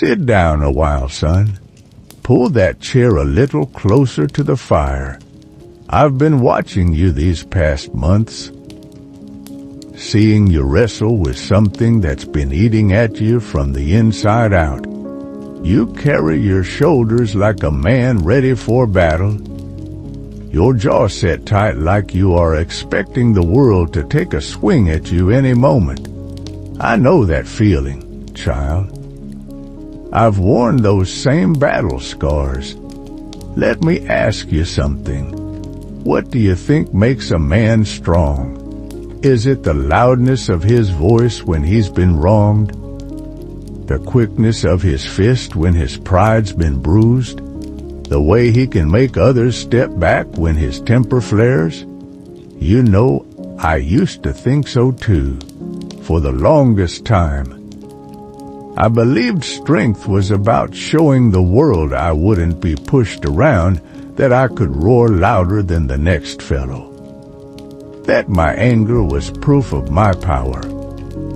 Sit down a while, son. Pull that chair a little closer to the fire. I've been watching you these past months, seeing you wrestle with something that's been eating at you from the inside out. You carry your shoulders like a man ready for battle, your jaw set tight like you are expecting the world to take a swing at you any moment. I know that feeling, child. I've worn those same battle scars. Let me ask you something. What do you think makes a man strong? Is it the loudness of his voice when he's been wronged? The quickness of his fist when his pride's been bruised? The way he can make others step back when his temper flares? You know, I used to think so too, for the longest time. I believed strength was about showing the world I wouldn't be pushed around, that I could roar louder than the next fellow, that my anger was proof of my power.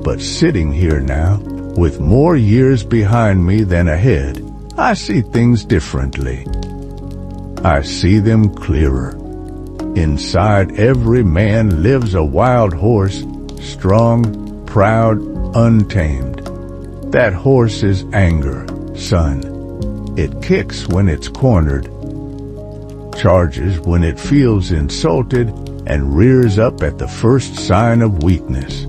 But sitting here now, with more years behind me than ahead, I see things differently. I see them clearer. Inside every man lives a wild horse, strong, proud, untamed. That horse is anger, son. It kicks when it's cornered, charges when it feels insulted, and rears up at the first sign of weakness.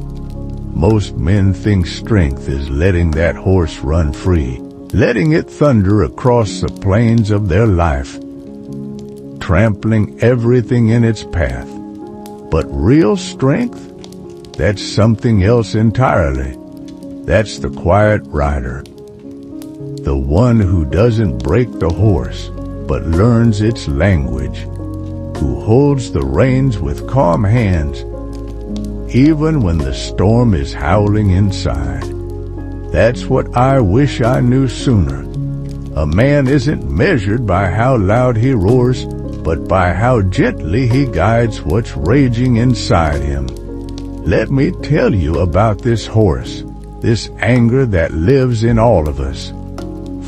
Most men think strength is letting that horse run free, letting it thunder across the plains of their life, trampling everything in its path. But real strength? That's something else entirely. That's the quiet rider, the one who doesn't break the horse, but learns its language, who holds the reins with calm hands, even when the storm is howling inside. That's what I wish I knew sooner. A man isn't measured by how loud he roars, but by how gently he guides what's raging inside him. Let me tell you about this horse, this anger that lives in all of us.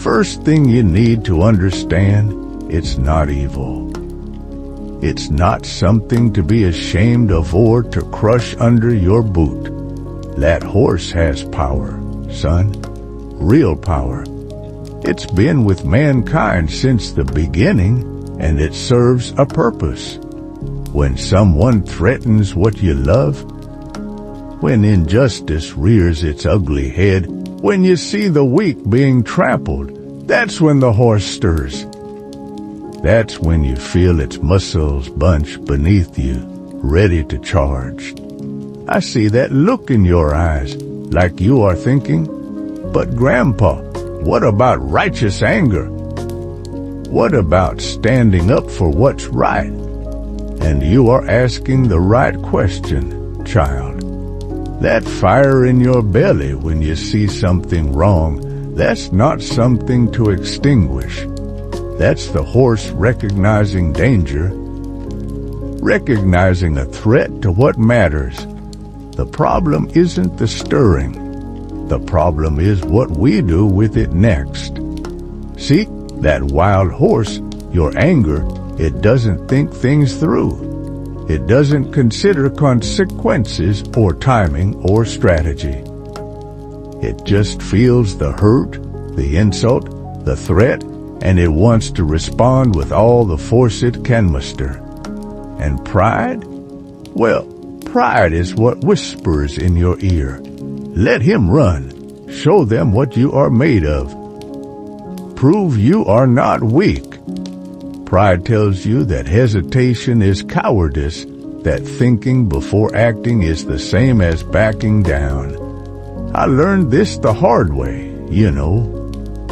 First thing you need to understand, it's not evil. It's not something to be ashamed of or to crush under your boot. That horse has power, son, real power. It's been with mankind since the beginning, and it serves a purpose. When someone threatens what you love, when injustice rears its ugly head, when you see the weak being trampled, that's when the horse stirs. That's when you feel its muscles bunch beneath you, ready to charge. I see that look in your eyes, like you are thinking, but Grandpa, what about righteous anger? What about standing up for what's right? And you are asking the right question, child. That fire in your belly when you see something wrong, that's not something to extinguish. That's the horse recognizing danger, recognizing a threat to what matters. The problem isn't the stirring. The problem is what we do with it next. See, that wild horse, your anger, it doesn't think things through. It doesn't consider consequences or timing or strategy. It just feels the hurt, the insult, the threat, and it wants to respond with all the force it can muster. And pride? Well, pride is what whispers in your ear. Let him run. Show them what you are made of. Prove you are not weak. Pride tells you that hesitation is cowardice, that thinking before acting is the same as backing down. I learned this the hard way, you know,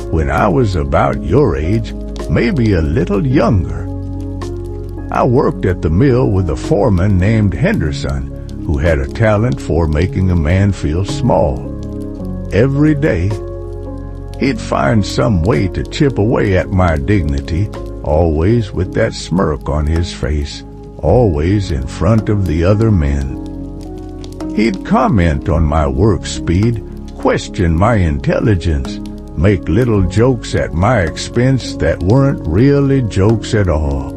when I was about your age, maybe a little younger. I worked at the mill with a foreman named Henderson, who had a talent for making a man feel small. Every day, he'd find some way to chip away at my dignity, always with that smirk on his face, always in front of the other men. He'd comment on my work speed, question my intelligence, make little jokes at my expense that weren't really jokes at all.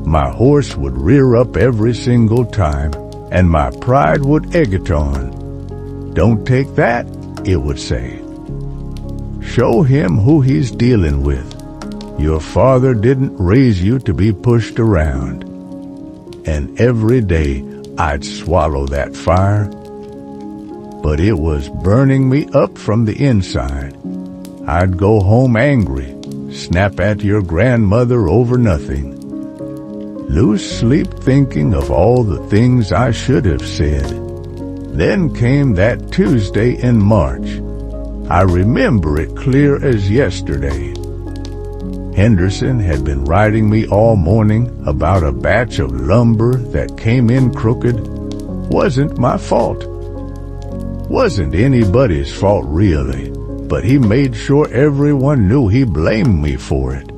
My horse would rear up every single time, and my pride would egg it on. "Don't take that," it would say. "Show him who he's dealing with. Your father didn't raise you to be pushed around." And every day I'd swallow that fire, but it was burning me up from the inside. I'd go home angry, snap at your grandmother over nothing, lose sleep thinking of all the things I should have said. Then came that Tuesday in March. I remember it clear as yesterday. Henderson had been writing me all morning about a batch of lumber that came in crooked. Wasn't my fault. Wasn't anybody's fault really, but he made sure everyone knew he blamed me for it.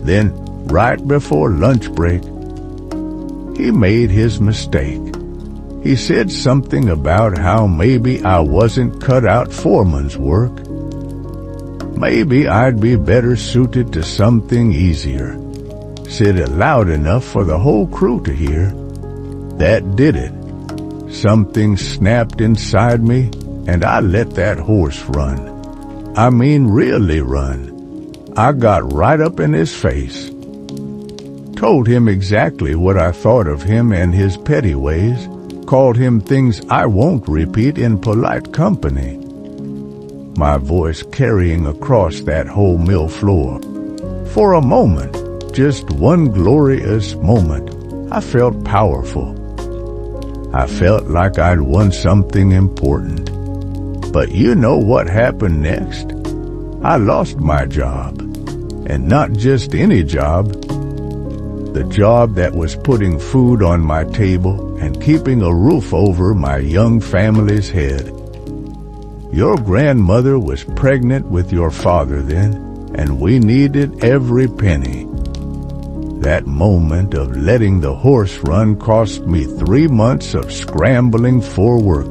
Then, right before lunch break, he made his mistake. He said something about how maybe I wasn't cut out Foreman's work. Maybe I'd be better suited to something easier. Said it loud enough for the whole crew to hear. That did it. Something snapped inside me, and I let that horse run. I mean really run. I got right up in his face. Told him exactly what I thought of him and his petty ways. Called him things I won't repeat in polite company. My voice carrying across that whole mill floor. For a moment, just one glorious moment, I felt powerful. I felt like I'd won something important. But you know what happened next? I lost my job. And not just any job. The job that was putting food on my table and keeping a roof over my young family's head. Your grandmother was pregnant with your father then, and we needed every penny. That moment of letting the horse run cost me 3 months of scrambling for work.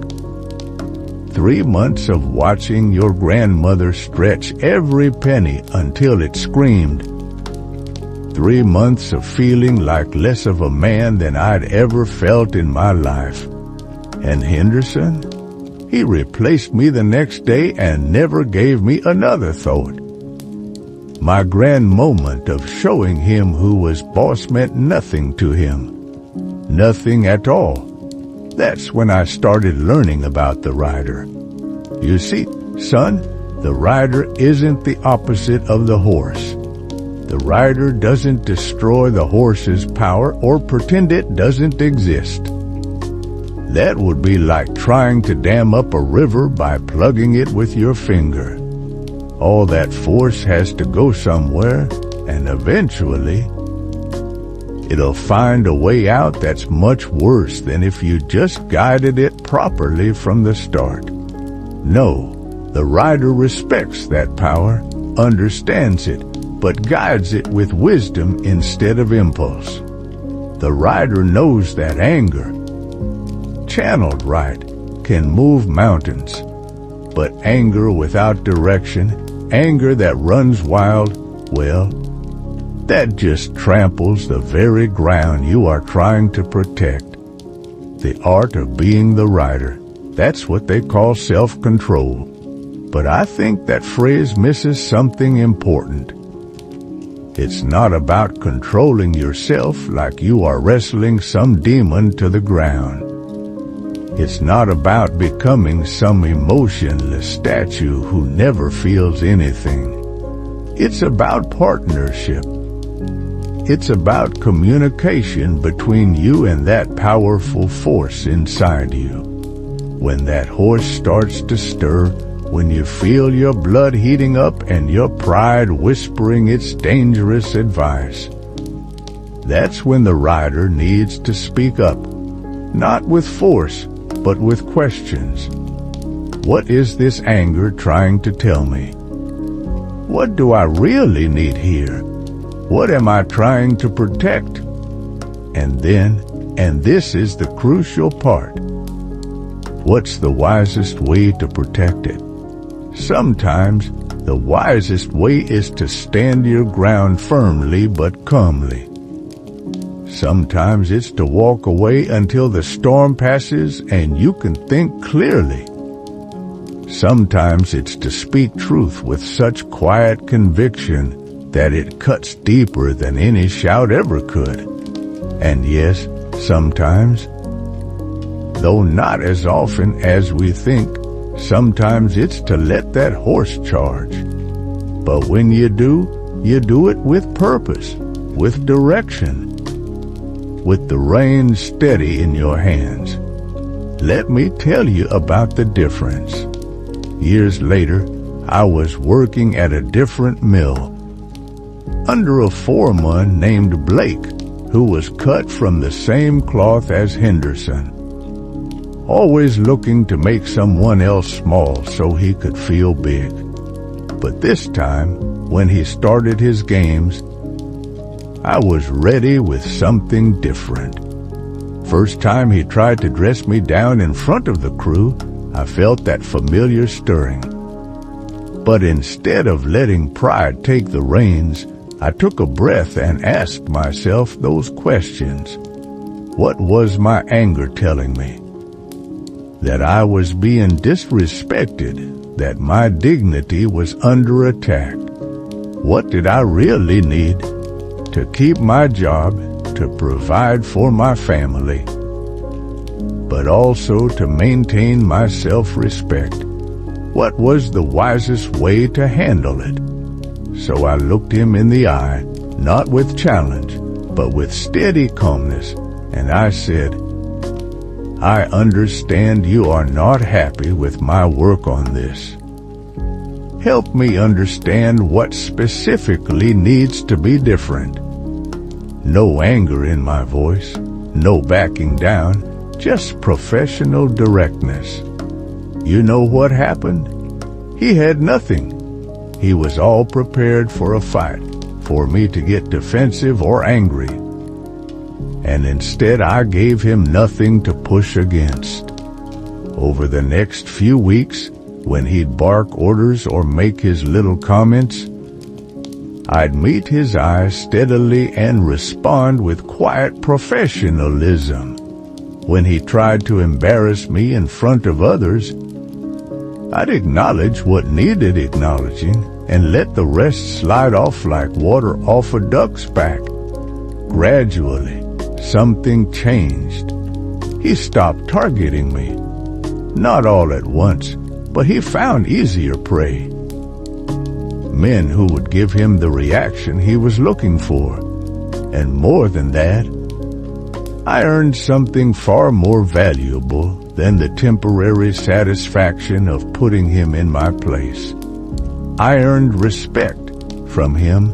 3 months of watching your grandmother stretch every penny until it screamed. 3 months of feeling like less of a man than I'd ever felt in my life. And Henderson? He replaced me the next day and never gave me another thought. My grand moment of showing him who was boss meant nothing to him. Nothing at all. That's when I started learning about the rider. You see, son, the rider isn't the opposite of the horse. The rider doesn't destroy the horse's power or pretend it doesn't exist. That would be like trying to dam up a river by plugging it with your finger. All that force has to go somewhere, and eventually, it'll find a way out that's much worse than if you just guided it properly from the start. No, the rider respects that power, understands it, but guides it with wisdom instead of impulse. The rider knows that anger, channeled right, can move mountains. But anger without direction, anger that runs wild, well, that just tramples the very ground you are trying to protect. The art of being the rider, that's what they call self-control. But I think that phrase misses something important. It's not about controlling yourself like you are wrestling some demon to the ground. It's not about becoming some emotionless statue who never feels anything. It's about partnership. It's about communication between you and that powerful force inside you. When that horse starts to stir, when you feel your blood heating up and your pride whispering its dangerous advice, that's when the rider needs to speak up, not with force, but with questions. What is this anger trying to tell me? What do I really need here? What am I trying to protect? And then, and this is the crucial part, what's the wisest way to protect it? Sometimes The wisest way is to stand your ground firmly but calmly. Sometimes it's to walk away until the storm passes and you can think clearly. Sometimes it's to speak truth with such quiet conviction that it cuts deeper than any shout ever could. And yes, sometimes, though not as often as we think, sometimes it's to let that horse charge. But when you do it with purpose, with direction, with the reins steady in your hands. Let me tell you about the difference. Years later, I was working at a different mill, under a foreman named Blake, who was cut from the same cloth as Henderson, always looking to make someone else small so he could feel big. But this time, when he started his games, I was ready with something different. First time he tried to dress me down in front of the crew, I felt that familiar stirring. But instead of letting pride take the reins, I took a breath and asked myself those questions. What was my anger telling me? That I was being disrespected, that my dignity was under attack. What did I really need? To keep my job, to provide for my family, but also to maintain my self-respect. What was the wisest way to handle it? So I looked him in the eye, not with challenge, but with steady calmness, and I said, I understand you are not happy with my work on this. Help me understand what specifically needs to be different. No anger in my voice, no backing down, just professional directness. You know what happened? He had nothing. He was all prepared for a fight, for me to get defensive or angry. And instead I gave him nothing to push against. Over the next few weeks, when he'd bark orders or make his little comments, I'd meet his eyes steadily and respond with quiet professionalism. When he tried to embarrass me in front of others, I'd acknowledge what needed acknowledging and let the rest slide off like water off a duck's back. Gradually, something changed. He stopped targeting me. Not all at once, but he found easier prey. Men who would give him the reaction he was looking for. And more than that, I earned something far more valuable than the temporary satisfaction of putting him in my place. I earned respect from him,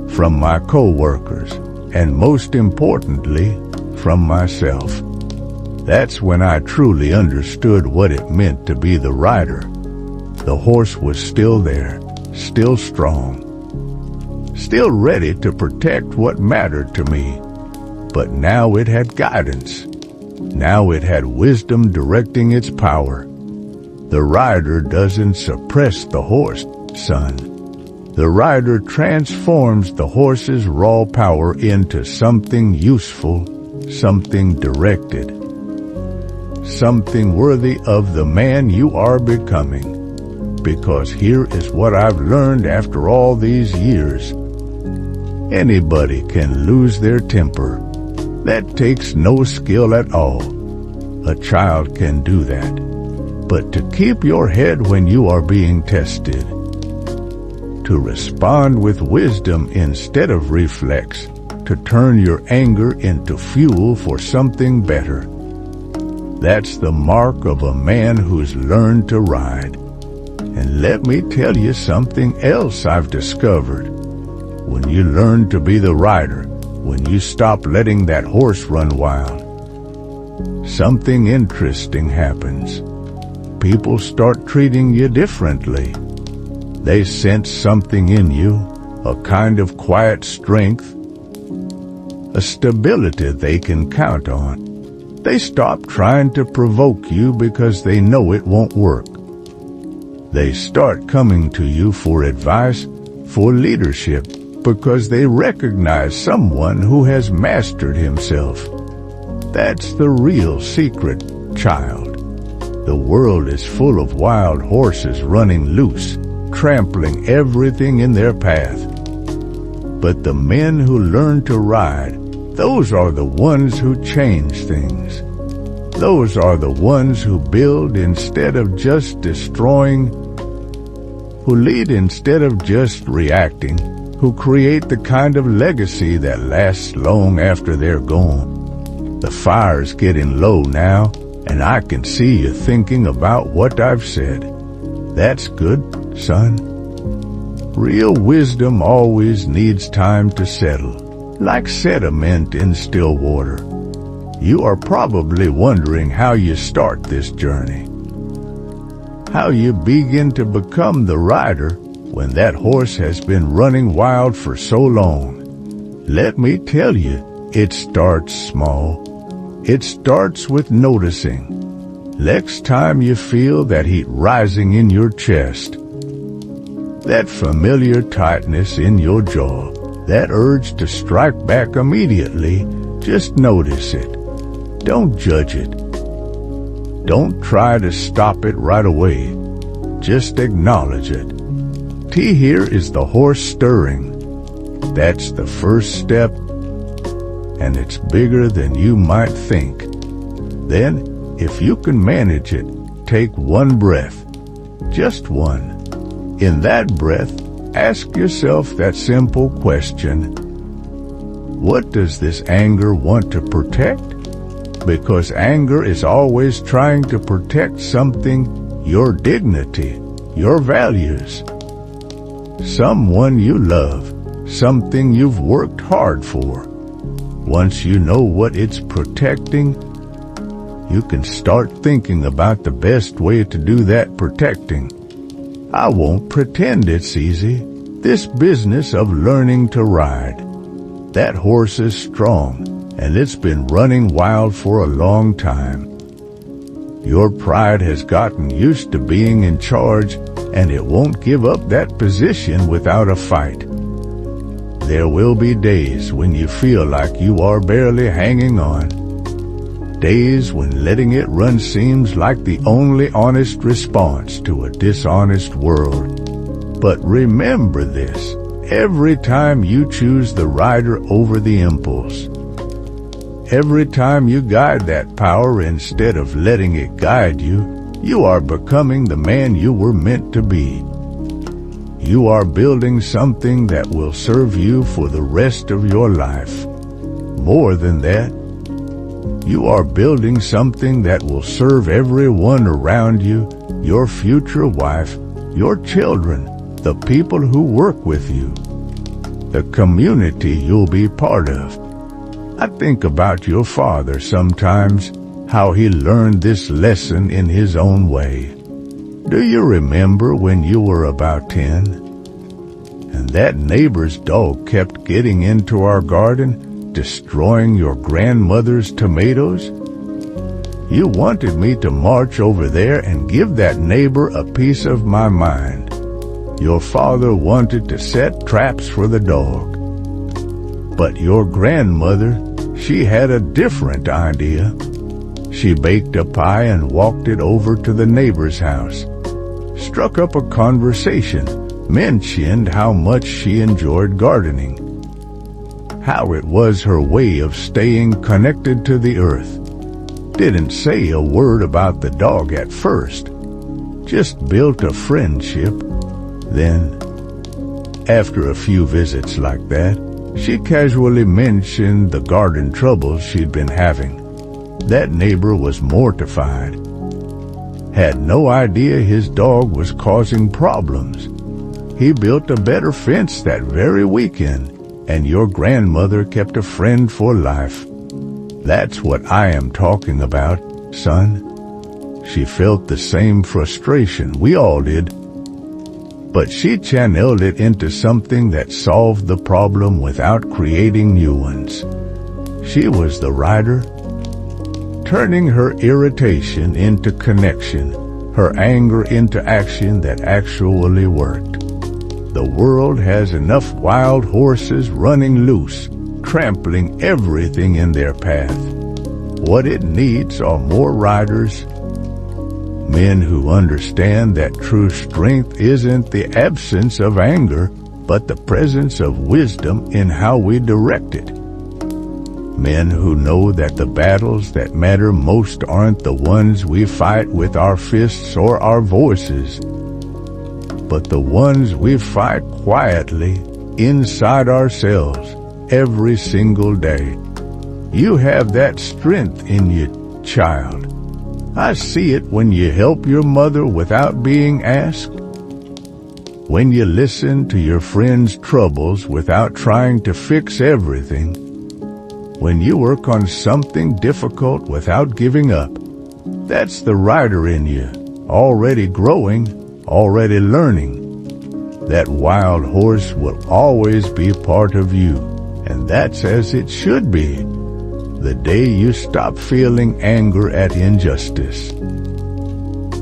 from my co-workers, and most importantly, from myself. That's when I truly understood what it meant to be the rider. The horse was still there, still strong, still ready to protect what mattered to me. But now it had guidance. Now it had wisdom directing its power. The rider doesn't suppress the horse, son. The rider transforms the horse's raw power into something useful, something directed, something worthy of the man you are becoming. Because here is what I've learned after all these years. Anybody can lose their temper. That takes no skill at all. A child can do that. But to keep your head when you are being tested, to respond with wisdom instead of reflex, to turn your anger into fuel for something better. That's the mark of a man who's learned to ride. And let me tell you something else I've discovered. When you learn to be the rider, when you stop letting that horse run wild, something interesting happens. People start treating you differently. They sense something in you, a kind of quiet strength, a stability they can count on. They stop trying to provoke you because they know it won't work. They start coming to you for advice, for leadership, because they recognize someone who has mastered himself. That's the real secret, child. The world is full of wild horses running loose, trampling everything in their path. But the men who learn to ride, those are the ones who change things. Those are the ones who build instead of just destroying, who lead instead of just reacting, who create the kind of legacy that lasts long after they're gone. The fire's getting low now, and I can see you thinking about what I've said. That's good, son. Real wisdom always needs time to settle, like sediment in still water. You are probably wondering how you start this journey, how you begin to become the rider when that horse has been running wild for so long. Let me tell you, it starts small. It starts with noticing. Next time you feel that heat rising in your chest, that familiar tightness in your jaw, that urge to strike back immediately, just notice it. Don't judge it. Don't try to stop it right away. Just acknowledge it. T here is the horse stirring. That's the first step, and it's bigger than you might think. Then, if you can manage it, take one breath. Just one. In that breath, ask yourself that simple question. What does this anger want to protect? Because anger is always trying to protect something, your dignity, your values, someone you love, something you've worked hard for. Once you know what it's protecting, you can start thinking about the best way to do that protecting. I won't pretend it's easy. This business of learning to ride. That horse is strong, and it's been running wild for a long time. Your pride has gotten used to being in charge, and it won't give up that position without a fight. There will be days when you feel like you are barely hanging on. Days when letting it run seems like the only honest response to a dishonest world. But remember this, every time you choose the rider over the impulse, every time you guide that power instead of letting it guide you, you are becoming the man you were meant to be. You are building something that will serve you for the rest of your life. More than that, you are building something that will serve everyone around you, your future wife, your children, the people who work with you, the community you'll be part of. I think about your father sometimes, how he learned this lesson in his own way. Do you remember when you were about 10? And that neighbor's dog kept getting into our garden, destroying your grandmother's tomatoes? You wanted me to march over there and give that neighbor a piece of my mind. Your father wanted to set traps for the dog. But your grandmother, she had a different idea. She baked a pie and walked it over to the neighbor's house, struck up a conversation, mentioned how much she enjoyed gardening, how it was her way of staying connected to the earth. Didn't say a word about the dog at first, just built a friendship. Then, after a few visits like that, she casually mentioned the garden troubles she'd been having. That neighbor was mortified. Had no idea his dog was causing problems. He built a better fence that very weekend, and your grandmother kept a friend for life. That's what I am talking about, son. She felt the same frustration we all did, but she channeled it into something that solved the problem without creating new ones. She was the rider, turning her irritation into connection, her anger into action that actually worked. The world has enough wild horses running loose, trampling everything in their path. What it needs are more riders, men who understand that true strength isn't the absence of anger, but the presence of wisdom in how we direct it. Men who know that the battles that matter most aren't the ones we fight with our fists or our voices, but the ones we fight quietly inside ourselves every single day. You have that strength in you, child. I see it when you help your mother without being asked, when you listen to your friends' troubles without trying to fix everything, when you work on something difficult without giving up. That's the rider in you, already growing, already learning. That wild horse will always be part of you, and that's as it should be. The day you stop feeling anger at injustice,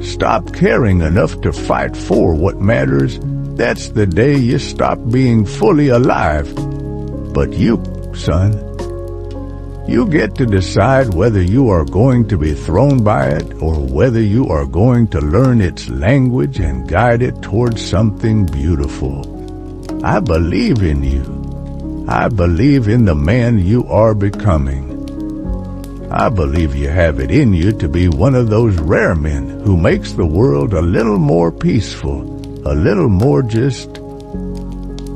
stop caring enough to fight for what matters, that's the day you stop being fully alive. But you, son, you get to decide whether you are going to be thrown by it or whether you are going to learn its language and guide it towards something beautiful. I believe in you. I believe in the man you are becoming. I believe you have it in you to be one of those rare men who makes the world a little more peaceful, a little more just,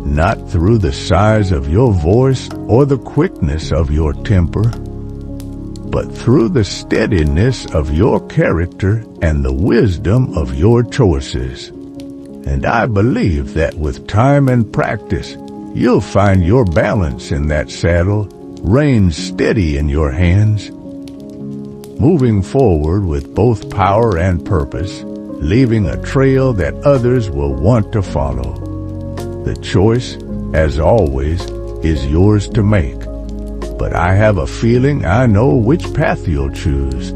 not through the size of your voice or the quickness of your temper, but through the steadiness of your character and the wisdom of your choices. And I believe that with time and practice, you'll find your balance in that saddle, reins steady in your hands, moving forward with both power and purpose, leaving a trail that others will want to follow. The choice, as always, is yours to make. But I have a feeling I know which path you'll choose.